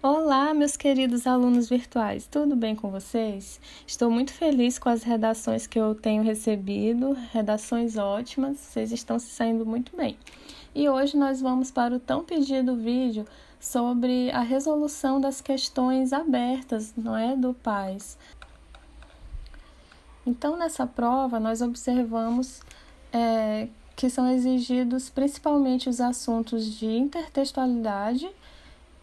Olá, meus queridos alunos virtuais, tudo bem com vocês? Estou muito feliz com as redações que eu tenho recebido, redações ótimas, vocês estão se saindo muito bem. E hoje nós vamos para o tão pedido vídeo sobre a resolução das questões abertas, não é, do PAS. Então, nessa prova, nós observamos que são exigidos principalmente os assuntos de intertextualidade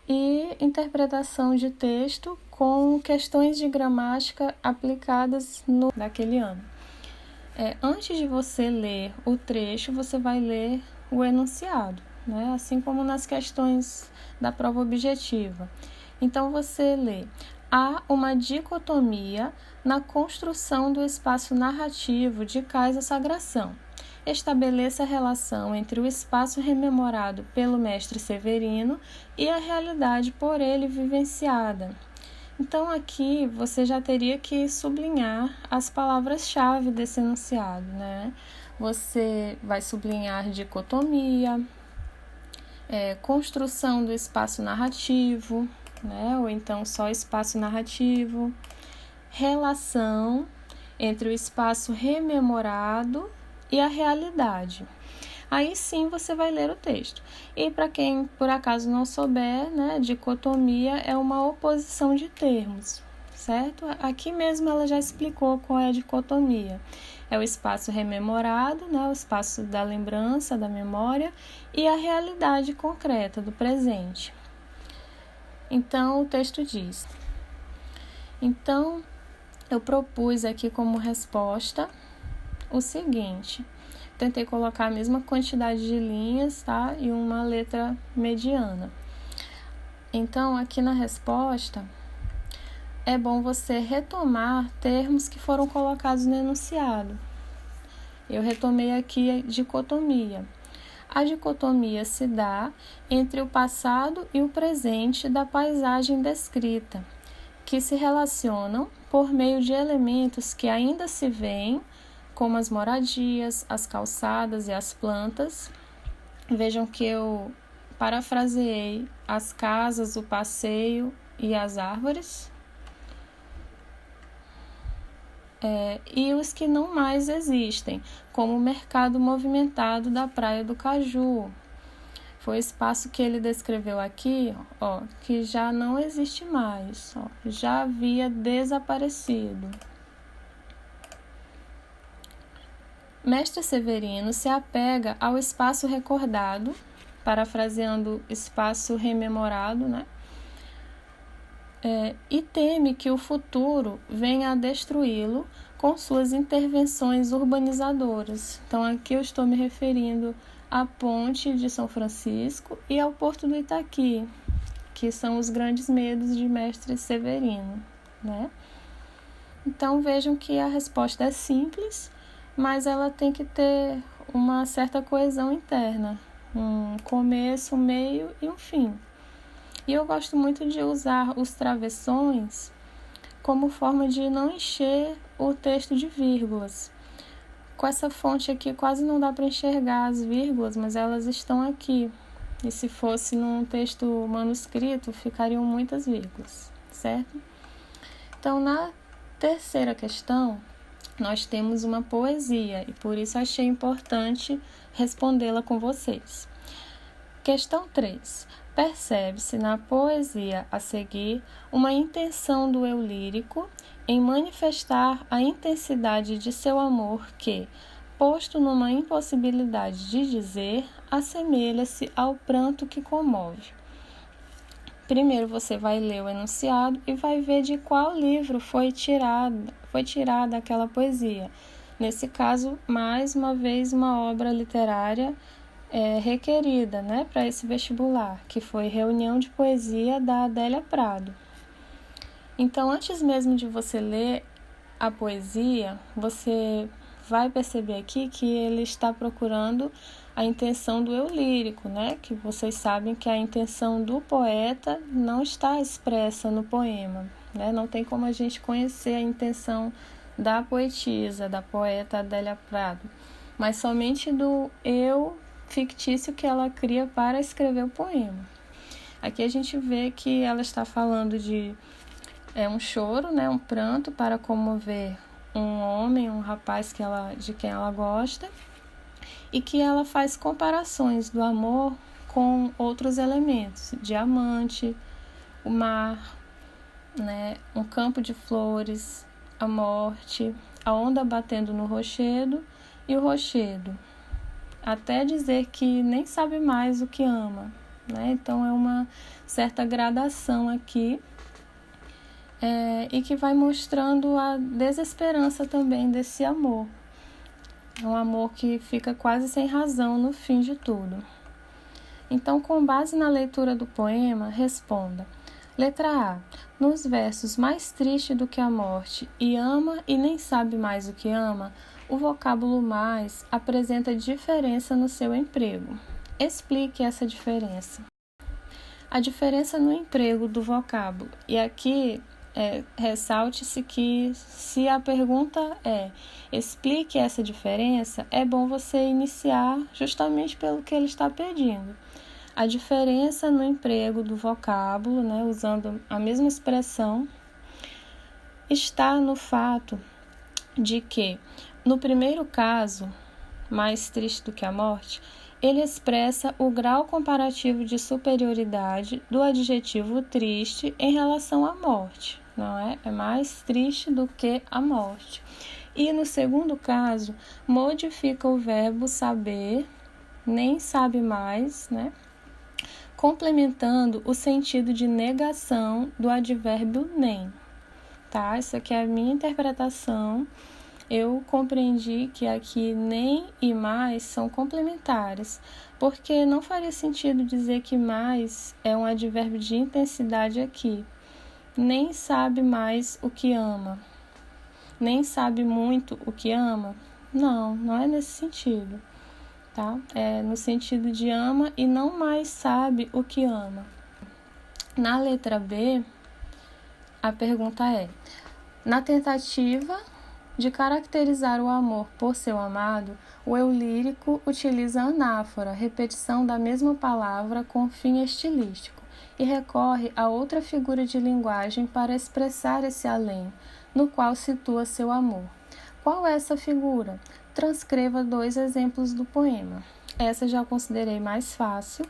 e interpretação de texto com questões de gramática aplicadas naquele ano. Antes de você ler o trecho, você vai ler o enunciado, né? Assim como nas questões da prova objetiva. Então, você lê: há uma dicotomia na construção do espaço narrativo de Cais Sagração. Estabeleça a relação entre o espaço rememorado pelo mestre Severino e a realidade por ele vivenciada. Então, aqui você já teria que sublinhar as palavras-chave desse enunciado, né? Você vai sublinhar dicotomia, construção do espaço narrativo, né? Ou então só espaço narrativo, relação entre o espaço rememorado e a realidade. Aí sim você vai ler o texto. E para quem por acaso não souber, né, dicotomia é uma oposição de termos, certo? Aqui mesmo ela já explicou qual é a dicotomia. É o espaço rememorado, né, o espaço da lembrança, da memória, e a realidade concreta do presente. Então o texto diz: então eu propus aqui como resposta o seguinte: tentei colocar a mesma quantidade de linhas, tá? E uma letra mediana. Então, aqui na resposta, é bom você retomar termos que foram colocados no enunciado. Eu retomei aqui a dicotomia. A dicotomia se dá entre o passado e o presente da paisagem descrita, que se relacionam por meio de elementos que ainda se veem, como as moradias, as calçadas e as plantas. Vejam que eu parafraseei as casas, o passeio e as árvores. E os que não mais existem, como o mercado movimentado da Praia do Caju. Foi o espaço que ele descreveu aqui, que já não existe mais, já havia desaparecido. Mestre Severino se apega ao espaço recordado, parafraseando espaço rememorado, né? E teme que o futuro venha a destruí-lo com suas intervenções urbanizadoras. Então, aqui eu estou me referindo à Ponte de São Francisco e ao Porto do Itaqui, que são os grandes medos de Mestre Severino, né? Então, vejam que a resposta é simples, mas ela tem que ter uma certa coesão interna, um começo, um meio e um fim. E eu gosto muito de usar os travessões como forma de não encher o texto de vírgulas. Com essa fonte aqui quase não dá para enxergar as vírgulas, mas elas estão aqui. E se fosse num texto manuscrito, ficariam muitas vírgulas, certo? Então, na terceira questão, nós temos uma poesia e por isso achei importante respondê-la com vocês. Questão 3. Percebe-se na poesia a seguir uma intenção do eu lírico em manifestar a intensidade de seu amor que, posto numa impossibilidade de dizer, assemelha-se ao pranto que comove. Primeiro você vai ler o enunciado e vai ver de qual livro foi tirada aquela poesia. Nesse caso, mais uma vez, uma obra literária requerida, né, para esse vestibular, que foi Reunião de Poesia da Adélia Prado. Então, antes mesmo de você ler a poesia, você vai perceber aqui que ele está procurando a intenção do eu lírico, né? Que vocês sabem que a intenção do poeta não está expressa no poema, né? Não tem como a gente conhecer a intenção da poetisa, da poeta Adélia Prado, mas somente do eu fictício que ela cria para escrever o poema. Aqui a gente vê que ela está falando de um choro, né, um pranto para comover um homem, um rapaz de quem ela gosta, e que ela faz comparações do amor com outros elementos, diamante, o mar, né, um campo de flores, a morte, a onda batendo no rochedo e o rochedo, até dizer que nem sabe mais o que ama, né? Então é uma certa gradação aqui, e que vai mostrando a desesperança também desse amor. É um amor que fica quase sem razão no fim de tudo. Então, com base na leitura do poema, responda. Letra A. Nos versos mais triste do que a morte e ama e nem sabe mais o que ama, o vocábulo mais apresenta diferença no seu emprego. Explique essa diferença. A diferença no emprego do vocábulo. E aqui ressalte-se que se a pergunta explique essa diferença, é bom você iniciar justamente pelo que ele está pedindo. A diferença no emprego do vocábulo, né, usando a mesma expressão, está no fato de que, no primeiro caso, mais triste do que a morte, ele expressa o grau comparativo de superioridade do adjetivo triste em relação à morte, não é? É mais triste do que a morte. E no segundo caso, modifica o verbo saber, nem sabe mais, né? Complementando o sentido de negação do advérbio nem. Tá? Isso aqui é a minha interpretação. Eu compreendi que aqui nem e mais são complementares, porque não faria sentido dizer que mais é um advérbio de intensidade aqui. Nem sabe mais o que ama. Nem sabe muito o que ama. Não é nesse sentido. Tá? É no sentido de ama e não mais sabe o que ama. Na letra B, a pergunta é: na tentativa de caracterizar o amor por seu amado, o eu lírico utiliza anáfora, repetição da mesma palavra com fim estilístico, e recorre a outra figura de linguagem para expressar esse além, no qual situa seu amor. Qual é essa figura? Transcreva 2 exemplos do poema. Essa já considerei mais fácil,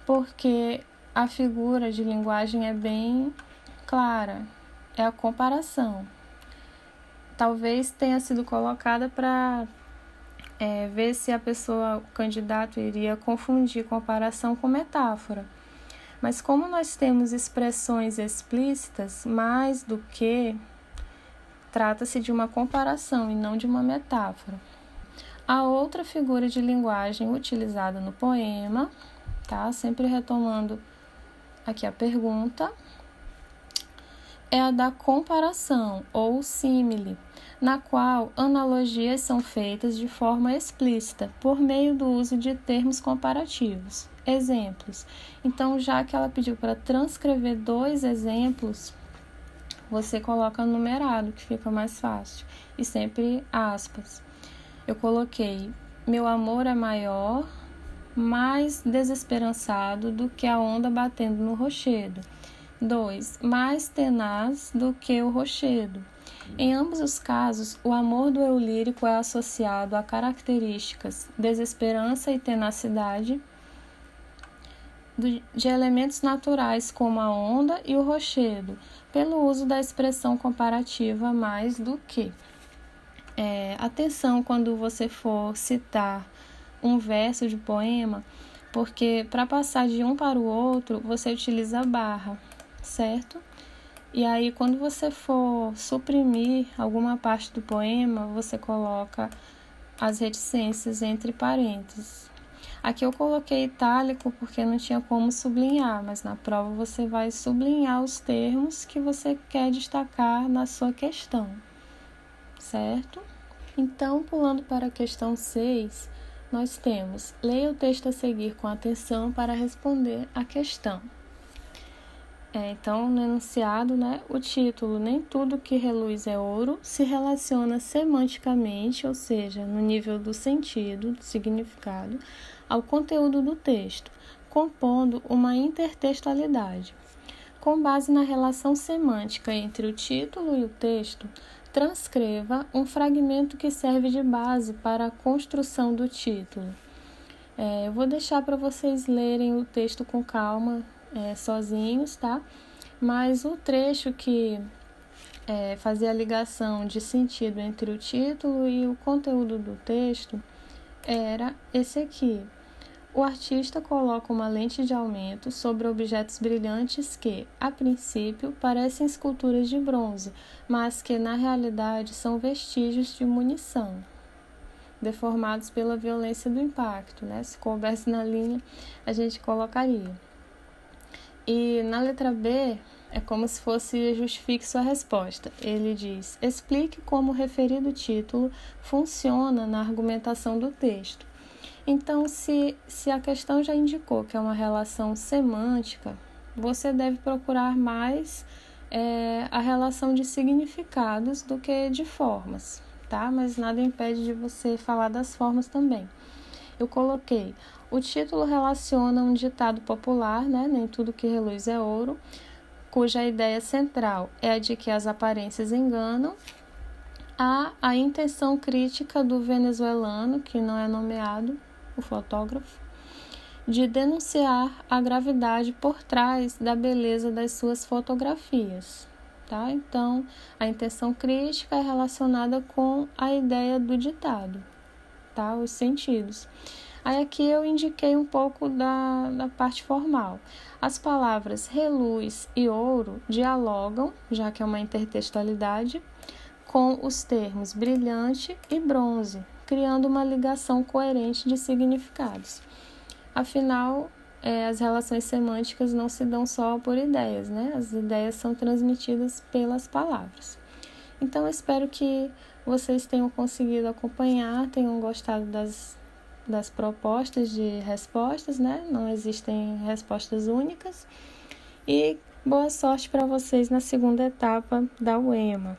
porque a figura de linguagem é bem clara, é a comparação. Talvez tenha sido colocada para ver se a pessoa, o candidato, iria confundir comparação com metáfora. Mas como nós temos expressões explícitas, mais do que, trata-se de uma comparação e não de uma metáfora. A outra figura de linguagem utilizada no poema, tá? Sempre retomando aqui a pergunta, é a da comparação ou símile, na qual analogias são feitas de forma explícita por meio do uso de termos comparativos. Exemplos. Então, já que ela pediu para transcrever 2 exemplos, você coloca numerado, que fica mais fácil, e sempre aspas. Eu coloquei: meu amor é maior, mais desesperançado do que a onda batendo no rochedo. 2. Mais tenaz do que o rochedo. Em ambos os casos, o amor do eu lírico é associado a características desesperança e tenacidade de elementos naturais como a onda e o rochedo, pelo uso da expressão comparativa mais do que. Atenção quando você for citar um verso de poema, porque para passar de um para o outro, você utiliza barra, certo? E aí, quando você for suprimir alguma parte do poema, você coloca as reticências entre parênteses. Aqui eu coloquei itálico porque não tinha como sublinhar, mas na prova você vai sublinhar os termos que você quer destacar na sua questão, certo? Então, pulando para a questão 6, nós temos: leia o texto a seguir com atenção para responder a questão. Então, no enunciado, o título "Nem tudo que reluz é ouro" se relaciona semanticamente, ou seja, no nível do sentido, do significado, ao conteúdo do texto, compondo uma intertextualidade. Com base na relação semântica entre o título e o texto, transcreva um fragmento que serve de base para a construção do título. Eu vou deixar para vocês lerem o texto com calma, sozinhos, tá? Mas o trecho que fazia a ligação de sentido entre o título e o conteúdo do texto era esse aqui. O artista coloca uma lente de aumento sobre objetos brilhantes que, a princípio, parecem esculturas de bronze, mas que, na realidade, são vestígios de munição, deformados pela violência do impacto, né? Se coubesse na linha, a gente colocaria. E na letra B, é como se fosse justifique sua resposta. Ele diz, explique como o referido título funciona na argumentação do texto. Então, se a questão já indicou que é uma relação semântica, você deve procurar mais a relação de significados do que de formas, tá? Mas nada impede de você falar das formas também. Eu coloquei, o título relaciona um ditado popular, né? Nem tudo que reluz é ouro, cuja ideia central é a de que as aparências enganam. Há a intenção crítica do venezuelano, que não é nomeado, o fotógrafo, de denunciar a gravidade por trás da beleza das suas fotografias. Tá? Então, a intenção crítica é relacionada com a ideia do ditado, tá? Os sentidos. Aí aqui eu indiquei um pouco da parte formal. As palavras reluz e ouro dialogam, já que é uma intertextualidade, com os termos brilhante e bronze, criando uma ligação coerente de significados. Afinal, as relações semânticas não se dão só por ideias, né? As ideias são transmitidas pelas palavras. Então, eu espero que vocês tenham conseguido acompanhar, tenham gostado das propostas de respostas, né? Não existem respostas únicas. E boa sorte para vocês na segunda etapa da UEMA.